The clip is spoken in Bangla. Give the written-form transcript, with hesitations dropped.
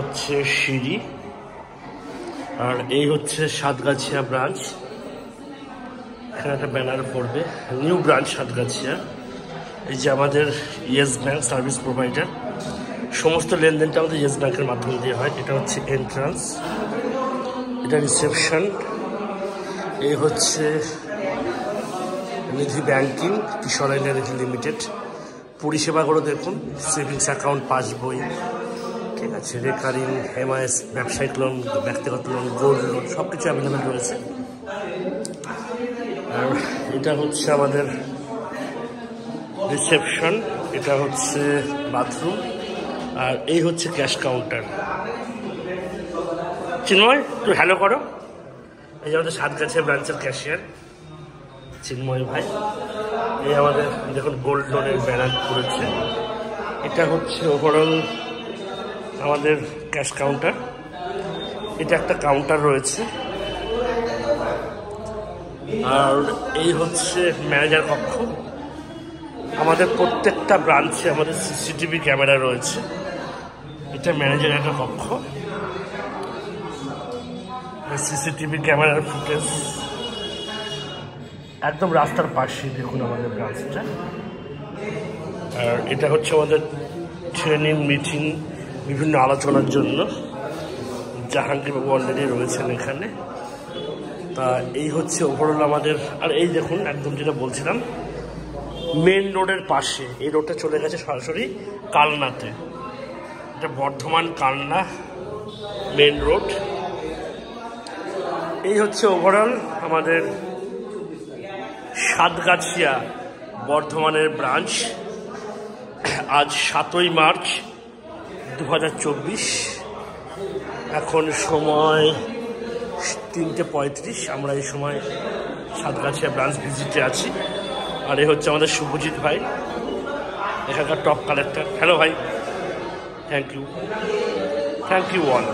হচ্ছে সিঁড়ি আর এই হচ্ছে সাতগাছিয়া ব্রাঞ্চ। এখানে একটা ব্যানার পড়বে নিউ ব্রাঞ্চ সাতগাছিয়া। এই যে আমাদের ইয়েস ব্যাংক সার্ভিস প্রোভাইডার, সমস্ত লেনদেনটা আমাদের ইয়েস ব্যাংকের মাধ্যমে দিয়ে হয়। এটা হচ্ছে এন্ট্রান্স, এটা রিসেপশন, এই হচ্ছে নিধি ব্যাংকিং কিশোরাই নিধি লিমিটেড। পরিষেবাগুলো দেখুন, সেভিংস অ্যাকাউন্ট, পাসবই, ঠিক আছে, রেকারিং, এমআইএস, ব্যবসায়িক লোন, ব্যক্তিগত লোন, গোল্ড লোন, সব কিছু অ্যাভেলেবেল রয়েছে। আর এটা হচ্ছে আমাদের রিসেপশন, এটা হচ্ছে বাথরুম, আর এই হচ্ছে ক্যাশ কাউন্টার। চিন্ময়, তুই হ্যালো করো। এই যে আমাদের সাতগাছিয়া ব্রাঞ্চের ক্যাশিয়ার চিন্ময় ভাই। এই আমাদের দেখুন গোল্ড লোনের ব্যানার করেছে। এটা হচ্ছে ওভারঅল আমাদের ক্যাশ কাউন্টার। এটা একটা কাউন্টার রয়েছে। আর এই হচ্ছে ম্যানেজার কক্ষ। আমাদের প্রত্যেকটা ব্রাঞ্চে আমাদের সিসিটিভি ক্যামেরা রয়েছে। এটা ম্যানেজার একটা কক্ষ, সিসিটিভি ক্যামেরার ফুটেজ একদম রাস্তার পাশে দেখুন আমাদের ব্রাঞ্চটা। আর এটা হচ্ছে আমাদের ট্রেনিং, মিটিং, বিভিন্ন আলোচনার জন্য জাহাঙ্গীরবাবু অলরেডি রয়েছেন এখানে। তা এই হচ্ছে ওভারঅল আমাদের। আর এই দেখুন একদম যেটা বলছিলাম, মেন রোডের পাশে এই রোডটা চলে গেছে সরাসরি কালনাতে। এটা বর্ধমান কালনা মেন রোড। এই হচ্ছে ওভারঅল আমাদের সাতগাছিয়া বর্ধমানের ব্রাঞ্চ। আজ 7ই মার্চ 2024, এখন সময় 3:35। আমরা এই সময় সাতগাছিয়া ব্রাঞ্চ ভিজিটে আছি। আর এ হচ্ছে আমাদের শুভজিৎ ভাই, এখানকার টপ কালেক্টর। হ্যালো ভাই, থ্যাংক ইউ অল।